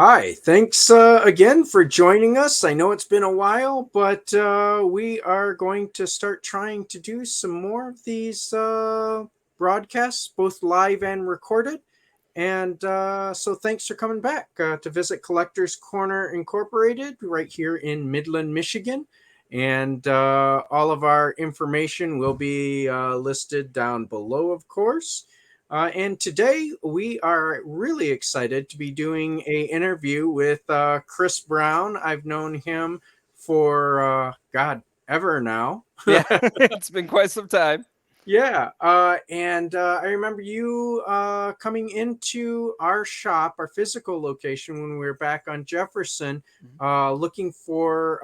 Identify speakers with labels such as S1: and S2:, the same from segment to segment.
S1: Hi, thanks again for joining us. I know it's been a while, but we are going to start trying to do some more of these broadcasts, both live and recorded. And so thanks for coming back to visit Collectors Corner Incorporated right here in Midland, Michigan. And all of our information will be listed down below, of course. And today we are really excited to be doing a interview with Chris Brown. I've known him for God ever now.
S2: Yeah, it's been quite some time.
S1: Yeah, and I remember you coming into our shop, our physical location, when we were back on Jefferson,
S2: Mhm.
S1: looking for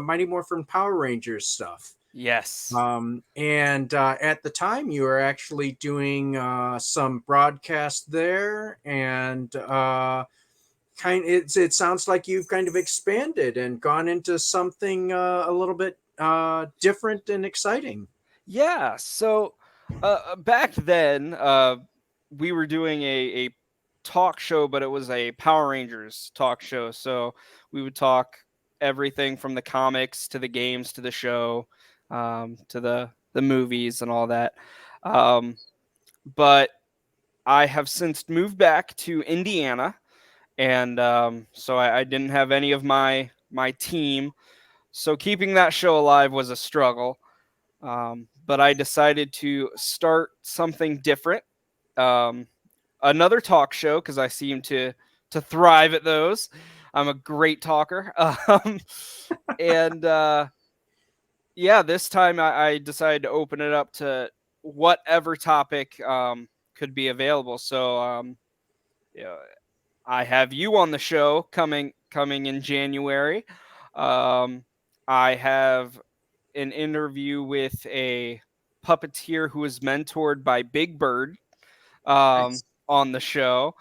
S1: Mighty Morphin Power Rangers stuff.
S2: Yes.
S1: And at the time, you were actually doing some broadcast there, and it sounds like you've kind of expanded and gone into something a little bit different and exciting.
S2: Yeah. Back then, we were doing a talk show, but it was a Power Rangers talk show. So we would talk everything from the comics to the games to the show, to the movies and all that. Um, but I have since moved back to Indiana, and so I didn't have any of my team. So keeping that show alive was a struggle. But I decided to start something different, um, another talk show because I seem to thrive at those. I'm a great talker, and yeah, this time I decided to open it up to whatever topic could be available. Yeah, I have you on the show coming in January. Um, I have an interview with a puppeteer who was mentored by Big Bird
S1: Nice.
S2: on the show.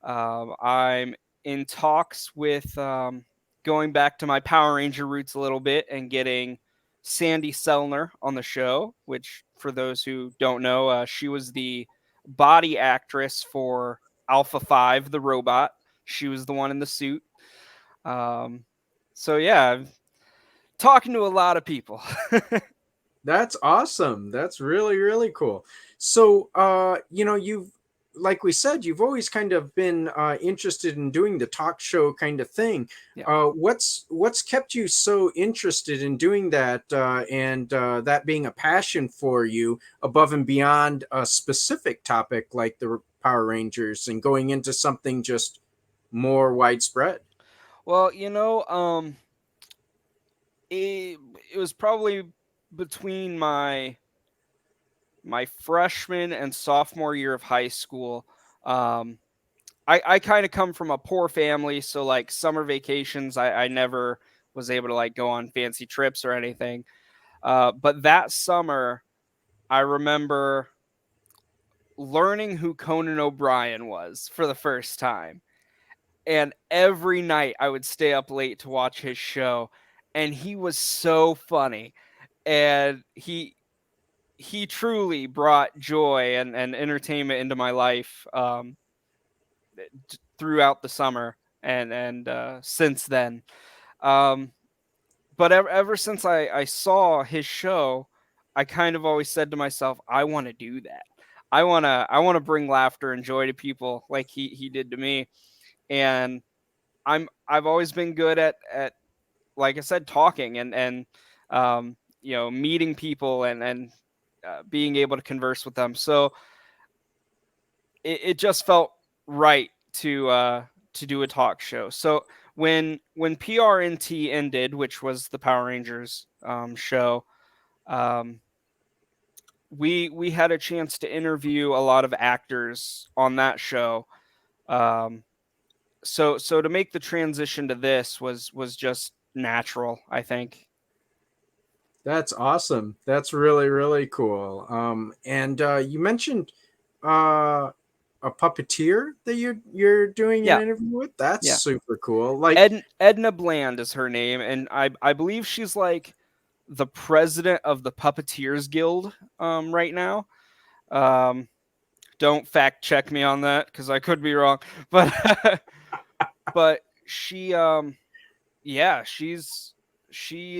S2: I'm in talks with going back to my Power Ranger roots a little bit and getting Sandy Selner on the show, which, for those who don't know, she was the body actress for Alpha 5, the robot. She was the one in the suit. Um, so, yeah, I'm talking to a lot of people.
S1: That's awesome. That's really, really cool. So, you've, like we said, you've always kind of been interested in doing the talk show kind of thing.
S2: Yeah.
S1: What's kept you so interested in doing that, and that being a passion for you above and beyond a specific topic like the Power Rangers and going into something just more widespread?
S2: Well, it, it was probably between my freshman and sophomore year of high school. Um, I kind of come from a poor family, so like summer vacations, I never was able to like go on fancy trips or anything. But that summer, I remember learning who Conan O'Brien was for the first time. And every night I would stay up late to watch his show, and he was so funny. And he truly brought joy and entertainment into my life, throughout the summer and since then. Um, but ever since I saw his show, I kind of always said to myself, I want to do that. I want to bring laughter and joy to people like he did to me. And I've always been good at like I said, talking and meeting people and being able to converse with them. So it just felt right to do a talk show. So when PRNT ended, which was the Power Rangers show, um, we had a chance to interview a lot of actors on that show. Um, so to make the transition to this was just natural, I think.
S1: That's awesome. That's really, really cool. And you mentioned uh, a puppeteer that you're doing an
S2: Yeah,
S1: interview with. That's
S2: yeah.
S1: super cool. Like,
S2: Edna Bland is her name, and I believe she's like the president of the Puppeteers Guild right now. Um, don't fact check me on that because I could be wrong, but but she yeah, she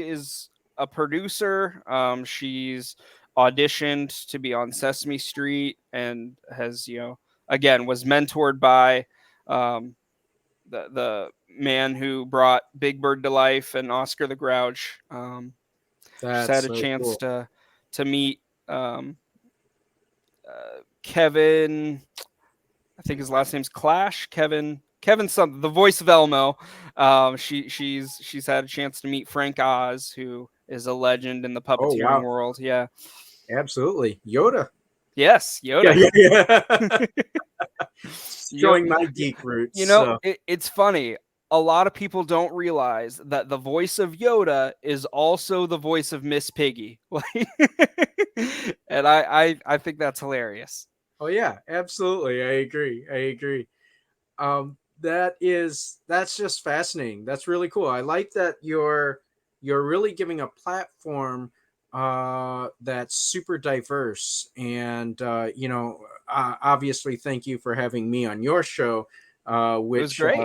S2: is a producer. She's auditioned to be on Sesame Street and has, again, was mentored by um, the man who brought Big Bird to life and Oscar the Grouch. She's
S1: That's
S2: had a
S1: so
S2: chance
S1: cool.
S2: to meet Kevin. I think his last name's Clash. Kevin something, the voice of Elmo. She's had a chance to meet Frank Oz, who is a legend in the
S1: Oh
S2: puppeteering
S1: wow,
S2: world. Yeah.
S1: absolutely, Yoda.
S2: Yes,
S1: Yeah,
S2: Yoda.
S1: yeah, yeah.
S2: You,
S1: Showing my
S2: you,
S1: geek roots.
S2: you know,
S1: So.
S2: it's funny. A lot of people don't realize that the voice of Yoda is also the voice of Miss Piggy. And I think that's hilarious.
S1: Oh yeah, absolutely. I agree. I agree. That's just fascinating. That's really cool. I like that you're really giving a platform that's super diverse, and obviously thank you for having me on your show,
S2: It was
S1: which
S2: great.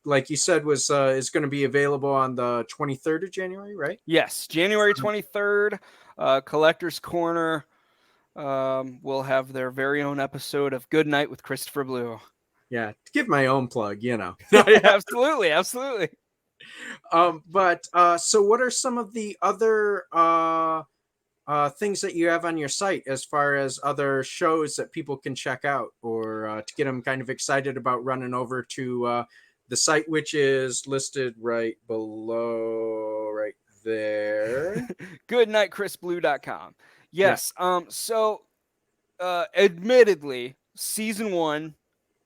S1: like you said was is going to be available on the 23rd of January, right?
S2: Yes, January 23rd, Collector's Corner will have their very own episode of Good Night with Christopher Blue.
S1: Yeah, to give my own plug,
S2: Absolutely, absolutely.
S1: But so what are some of the other things that you have on your site as far as other shows that people can check out, or to get them kind of excited about running over to the site, which is listed right below, right there.
S2: Goodnightchrisblue.com.
S1: Yeah,
S2: Yes. So admittedly, season 1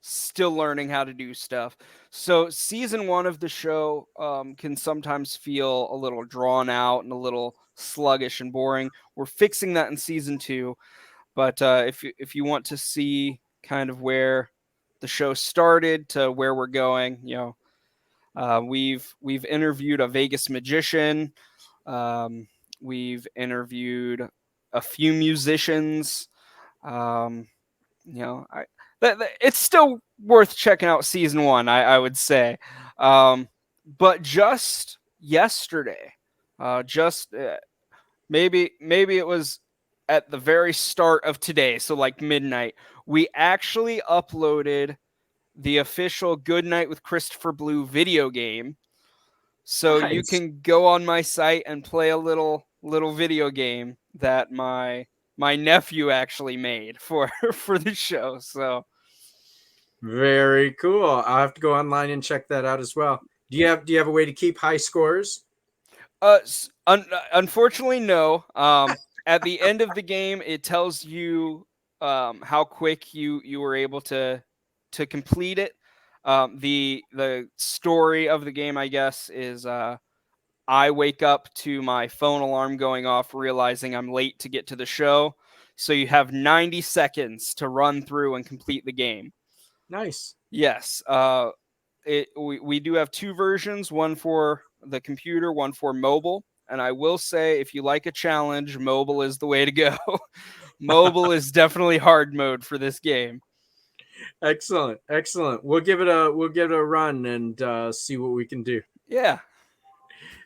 S2: still learning how to do stuff. So season 1 of the show can sometimes feel a little drawn out and a little sluggish and boring. We're fixing that in season 2, but if you want to see kind of where the show started to where we're going, we've interviewed a Vegas magician. Um, we've interviewed a few musicians. Um, I it's still worth checking out season 1. I would say, but just yesterday, just maybe it was at the very start of today, so like midnight, we actually uploaded the official Good Night with Christopher Blue video game, so you
S1: nice,
S2: can go on my site and play a little video game that my nephew actually made for for the show. So
S1: very cool. I'll have to go online and check that out as well. Do you have a way to keep high scores?
S2: unfortunately, no. At the end of the game, it tells you how quick you were able to complete it. The story of the game, I guess, is I wake up to my phone alarm going off, realizing I'm late to get to the show. So you have 90 seconds to run through and complete the game.
S1: Nice.
S2: Yes. We do have two versions, one for the computer, one for mobile. And I will say, if you like a challenge, mobile is the way to go. Mobile is definitely hard mode for this game.
S1: Excellent, excellent. We'll give it a run and see what we can do.
S2: Yeah.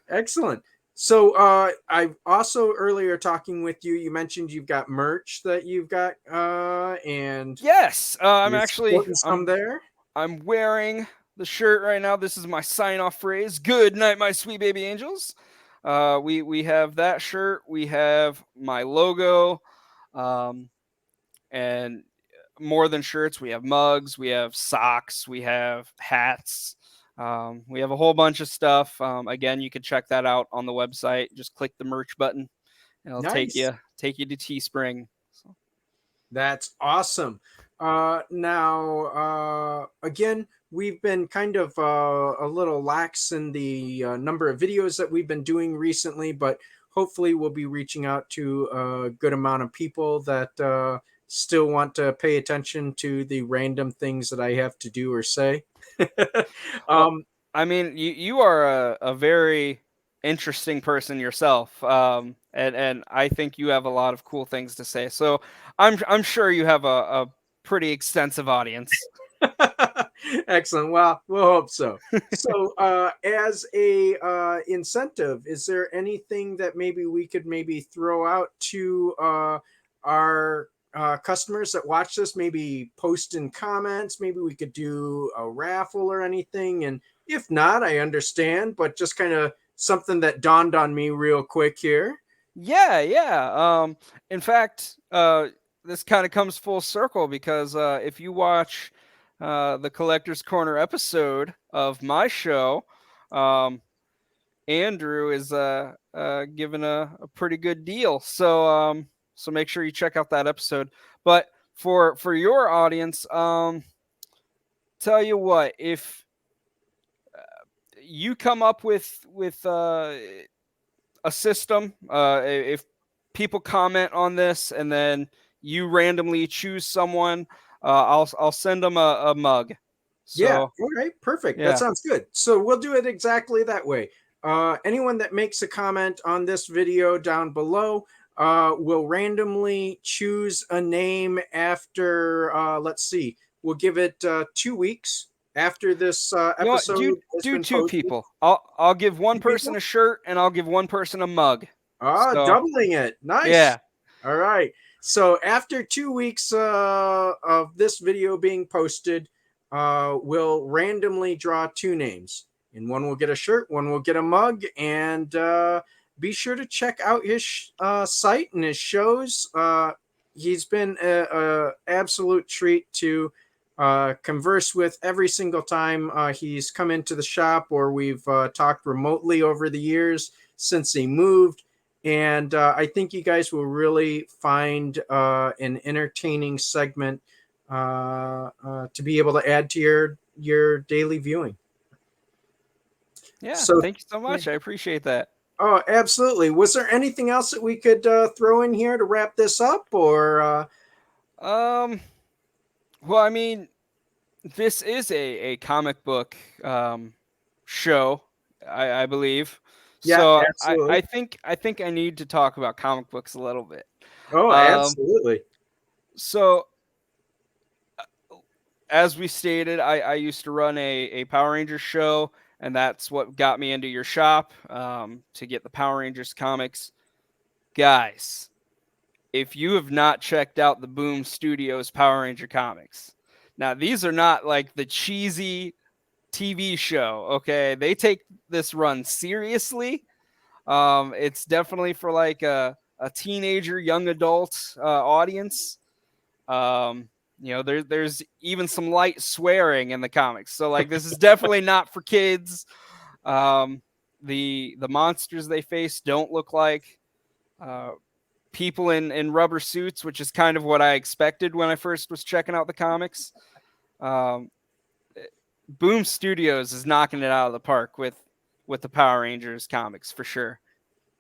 S1: Excellent. So I also earlier talking with you, you mentioned you've got merch that you've got, and
S2: Yes. I'm
S1: you're
S2: actually
S1: sporting some there.
S2: I'm wearing the shirt right now. This is my sign off phrase. Good night, my sweet baby angels. We have that shirt. We have my logo, um, and more than shirts, we have mugs, we have socks, we have hats. We have a whole bunch of stuff. Again, you can check that out on the website. Just click the merch button, and it'll
S1: Nice.
S2: take you to Teespring. So.
S1: That's awesome. Now, again, we've been kind of a little lax in the number of videos that we've been doing recently, but hopefully we'll be reaching out to a good amount of people that still want to pay attention to the random things that I have to do or say.
S2: Well,
S1: um,
S2: I mean, you are a very interesting person yourself, and I think you have a lot of cool things to say. So I'm sure you have a pretty extensive audience.
S1: Excellent. Well, we'll hope so. So, as a incentive, is there anything that maybe we could maybe throw out to our customers that watch this? Maybe post in comments. Maybe we could do a raffle or anything. And if not, I understand. But just kind of something that dawned on me real quick here.
S2: Yeah, yeah. In fact, this kind of comes full circle because if you watch the Collector's Corner episode of my show, um, Andrew is given a pretty good deal. So make sure you check out that episode. But for your audience, tell you what, if you come up with a system, if people comment on this and then you randomly choose someone, I'll send them a mug.
S1: Yeah.
S2: So
S1: All right. Perfect. That
S2: yeah.
S1: sounds good. So we'll do it exactly that way. Anyone that makes a comment on this video down below will randomly choose a name after, let's see, we'll give it 2 weeks after this
S2: You know what?
S1: episode has
S2: Do
S1: been
S2: two
S1: posted.
S2: people. I'll give one
S1: Two
S2: person
S1: people?
S2: a shirt and I'll give one person a mug.
S1: Ah,
S2: So
S1: doubling it. Nice.
S2: yeah.
S1: All right. So after 2 weeks of this video being posted, we'll randomly draw two names. And one will get a shirt, one will get a mug. And be sure to check out his site and his shows. He's been a absolute treat to converse with every single time he's come into the shop, or we've talked remotely over the years since he moved. And I think you guys will really find an entertaining segment to be able to add to your daily viewing.
S2: Yeah.
S1: So,
S2: Thank you so
S1: yeah.
S2: much. I appreciate that.
S1: Oh, absolutely. Was there anything else that we could throw in here to wrap this up, or?
S2: Um. Well, I mean, this is a comic book show, I believe.
S1: Yeah,
S2: So
S1: absolutely.
S2: I think I need to talk about comic books a little bit.
S1: Oh,
S2: Um,
S1: absolutely.
S2: so as we stated, I used to run a Power Rangers show, and that's what got me into your shop to get the Power Rangers comics. Guys, if you have not checked out the Boom Studios Power Ranger comics, now these are not like the cheesy TV show. Okay, they take this run seriously. It's definitely for like a teenager, young adult audience. Um, there's even some light swearing in the comics, so like this is definitely not for kids. Um, the monsters they face don't look like uh, people in rubber suits, which is kind of what I expected when I first was checking out the comics. Um, Boom Studios is knocking it out of the park with the Power Rangers comics for sure.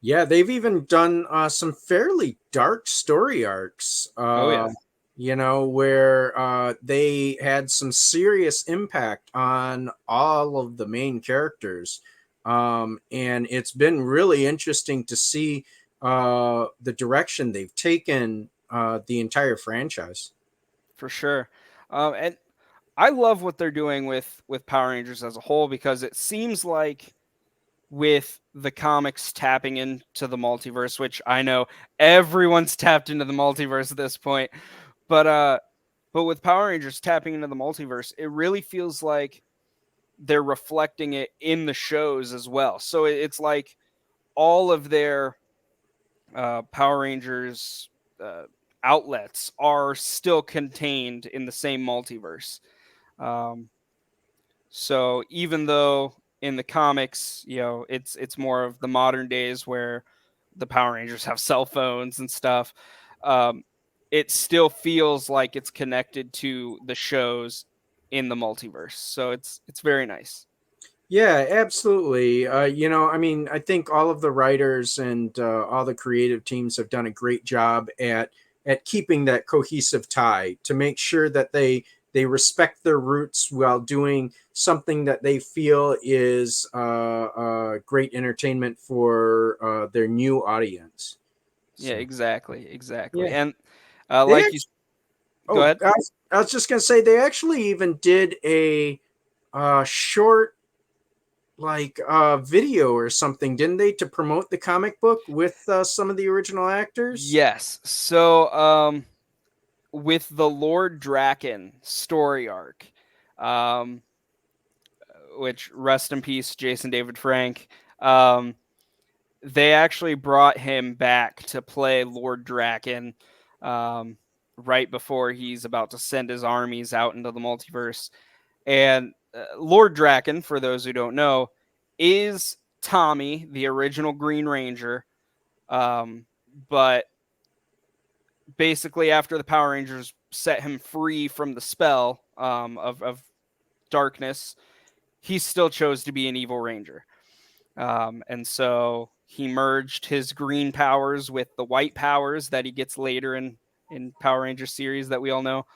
S1: Yeah, they've even done some fairly dark story arcs.
S2: Oh yeah,
S1: Where they had some serious impact on all of the main characters. And it's been really interesting to see the direction they've taken the entire franchise.
S2: for sure. And I love what they're doing with Power Rangers as a whole because it seems like with the comics tapping into the multiverse, which I know everyone's tapped into the multiverse at this point, but with Power Rangers tapping into the multiverse, it really feels like they're reflecting it in the shows as well. So it's like all of their Power Rangers outlets are still contained in the same multiverse. Um, so even though in the comics, it's more of the modern days where the Power Rangers have cell phones and stuff. Um, it still feels like it's connected to the shows in the multiverse. So it's very nice.
S1: Yeah, absolutely. I think all of the writers and all the creative teams have done a great job at keeping that cohesive tie to make sure that they respect their roots while doing something that they feel is great entertainment for their new audience.
S2: Yeah,
S1: So
S2: exactly, exactly.
S1: yeah,
S2: And
S1: they
S2: like you
S1: actually,
S2: Go
S1: Oh,
S2: ahead.
S1: I was just gonna say they actually even did a short like video or something, didn't they, to promote the comic book with some of the original actors?
S2: Yes. So, with the Lord Draken story arc, um, which rest in peace, Jason David Frank. Um, they actually brought him back to play Lord Draken um, right before he's about to send his armies out into the multiverse. And Lord Draken, for those who don't know, is Tommy, the original Green Ranger. Um, but basically, after the Power Rangers set him free from the spell of darkness, he still chose to be an evil ranger. And so he merged his green powers with the white powers that he gets later in Power Rangers series that we all know,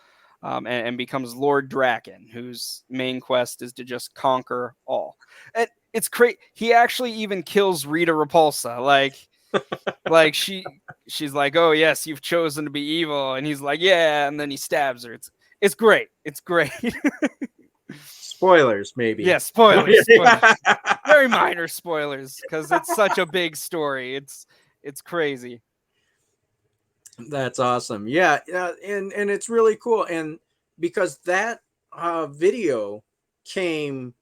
S2: and becomes Lord Draken, whose main quest is to just conquer all. And it's great. He actually even kills Rita Repulsa. Like she's like, "Oh yes, you've chosen to be evil," and he's like, "Yeah," and then he stabs her. It's great. It's great.
S1: Spoilers, maybe.
S2: Yeah, spoilers, spoilers. Very minor spoilers because it's such a big story. It's crazy.
S1: That's awesome. Yeah, and it's really cool, and because that video came,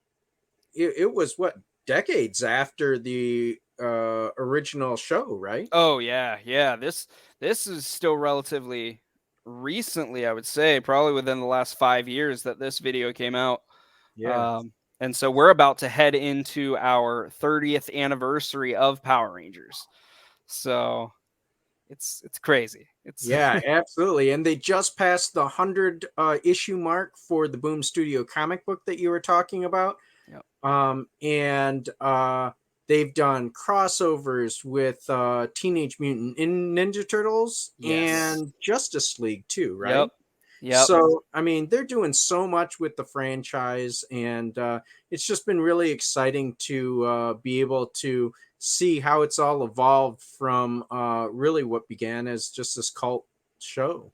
S1: it was what, decades after the original show, right?
S2: Oh yeah, yeah. This is still relatively recently, I would say, probably within the last 5 years that this video came out.
S1: Yeah.
S2: And so we're about to head into our 30th anniversary of Power Rangers. So it's crazy. It's
S1: Yeah, absolutely. And they just passed the 100 issue mark for the Boom Studio comic book that you were talking about.
S2: Yep.
S1: And they've done crossovers with Teenage Mutant Ninja Turtles
S2: Yes.
S1: and Justice League too,
S2: Yep.
S1: right?
S2: Yep.
S1: So, I mean, they're doing so much with the franchise, and it's just been really exciting to be able to see how it's all evolved from really what began as just this cult show.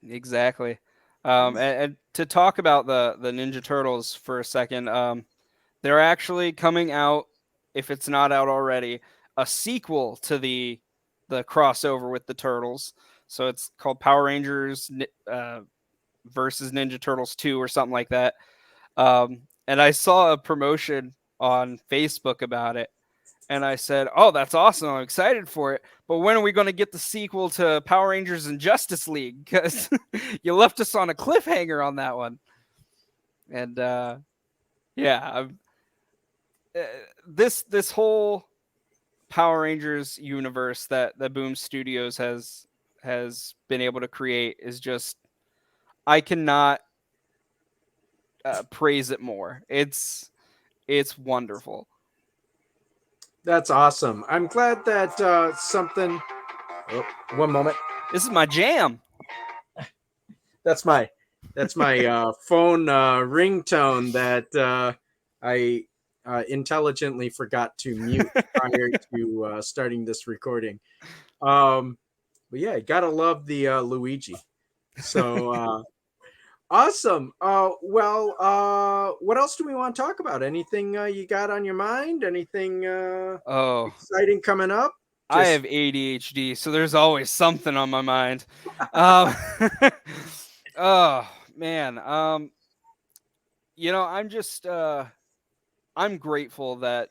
S2: Exactly. And to talk about the Ninja Turtles for a second, they're actually coming out, if it's not out already, a sequel to the crossover with the Turtles. So it's called Power Rangers versus Ninja Turtles 2 or something like that. And I saw a promotion on Facebook about it. And I said, "Oh, that's awesome! I'm excited for it. But when are we going to get the sequel to Power Rangers and Justice League? Because you left us on a cliffhanger on that one." And yeah, uh, this whole Power Rangers universe that the Boom Studios has been able to create is just, I cannot praise it more. It's wonderful.
S1: That's awesome. I'm glad that something. Oh, one moment.
S2: This is my jam.
S1: That's my phone ringtone that I intelligently forgot to mute prior to starting this recording. Um, but yeah, gotta love the Luigi. So awesome. What else do we want to talk about? Anything you got on your mind? Anything
S2: Oh,
S1: exciting coming up?
S2: I
S1: Just
S2: have ADHD, so there's always something on my mind. Um, oh man, I'm just I'm grateful that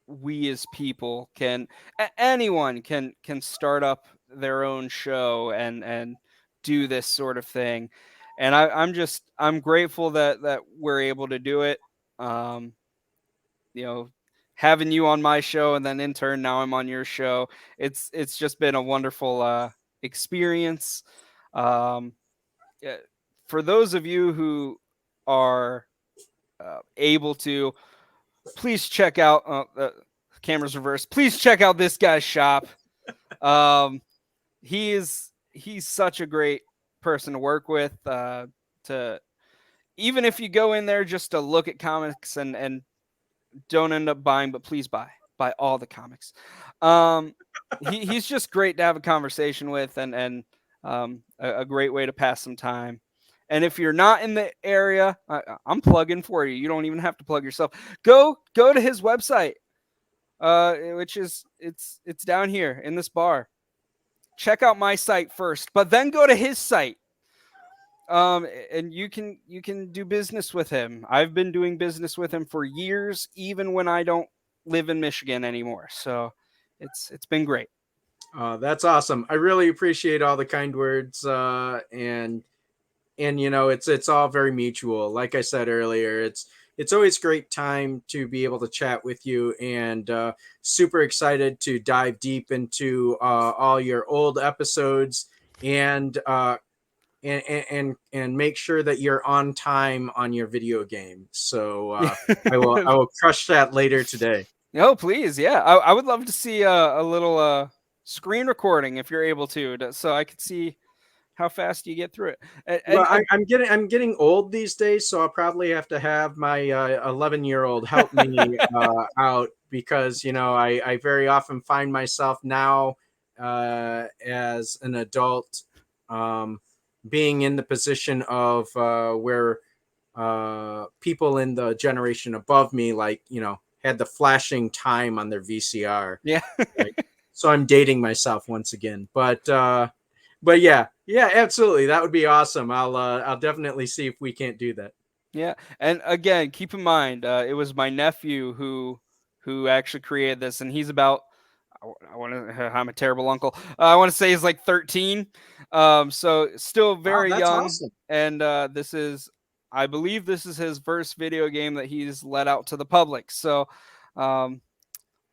S2: we as people can, anyone can start up their own show and do this sort of thing, and I'm grateful that we're able to do it. Um, you know, having you on my show and then in turn now I'm on your show. It's just been a wonderful experience. Um, yeah, for those of you who are able to, please check out cameras reversed. Please check out this guy's shop. Um, he's such a great person to work with. To Even if you go in there just to look at comics and don't end up buying, but please buy all the comics. Um, he's just great to have a conversation with, and a great way to pass some time. And if you're not in the area, I'm plugging for you. You don't even have to plug yourself. Go to his website, which is it's down here in this bar. Check out my site first, but then go to his site. And you can do business with him. I've been doing business with him for years, even when I don't live in Michigan anymore. So it's been great.
S1: That's awesome. I really appreciate all the kind words, and it's all very mutual. Like I said earlier, it's always great time to be able to chat with you, and super excited to dive deep into all your old episodes, and and make sure that you're on time on your video game. So I will crush that later today.
S2: No, please, yeah. I would love to see a little screen recording if you're able so I could see how fast you get through it.
S1: Well, I'm getting old these days, so I'll probably have to have my 11-year-old help me out, because I very often find myself now, as an adult, um, being in the position of where people in the generation above me, like, had the flashing time on their VCR.
S2: Yeah.
S1: Right? So I'm dating myself once again, but yeah, absolutely, that would be awesome. I'll definitely see if we can't do that.
S2: Yeah, and again, keep in mind, it was my nephew who actually created this, and he's about. I want to. I'm a terrible uncle. I want to say he's like 13, so still
S1: Wow,
S2: very
S1: that's
S2: young.
S1: awesome.
S2: And I believe, this is his first video game that he's let out to the public. Um,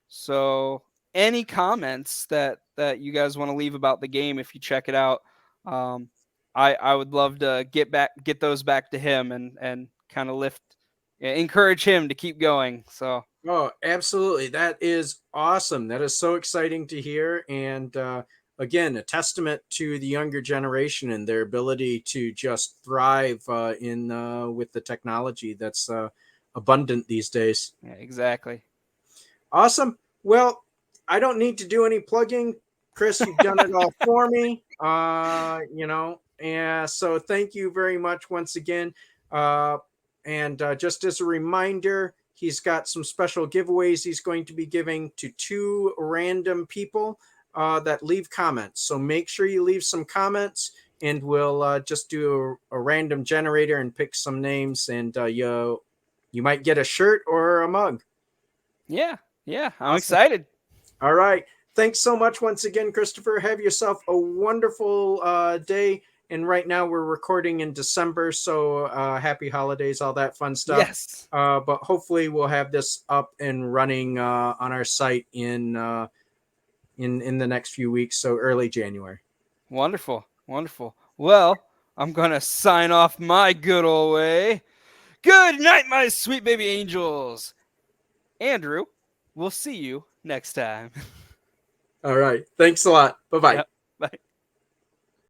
S2: so any comments that you guys want to leave about the game, if you check it out, um, I would love to get those back to him, and kind of encourage him to keep going. So
S1: Oh, absolutely, that is awesome. That is so exciting to hear, and again, a testament to the younger generation and their ability to just thrive in with the technology that's abundant these days.
S2: yeah, exactly.
S1: Awesome. Well, I don't need to do any plugging. Chris, you've done it all for me. And so thank you very much once again. And just as a reminder, he's got some special giveaways he's going to be giving to two random people that leave comments. So make sure you leave some comments, and we'll just do a random generator and pick some names, and you might get a shirt or a mug.
S2: Yeah, yeah, I'm
S1: Awesome.
S2: excited.
S1: All right. Thanks so much once again, Christopher. Have yourself a wonderful day. And right now we're recording in December, so happy holidays, all that fun stuff.
S2: Yes,
S1: But hopefully we'll have this up and running on our site in the next few weeks, so early January.
S2: wonderful, wonderful. Well, I'm gonna sign off my good old way. Good night, my sweet baby angels. Andrew, we'll see you next time.
S1: All right. Thanks a lot. Bye bye.
S2: Yep. Bye.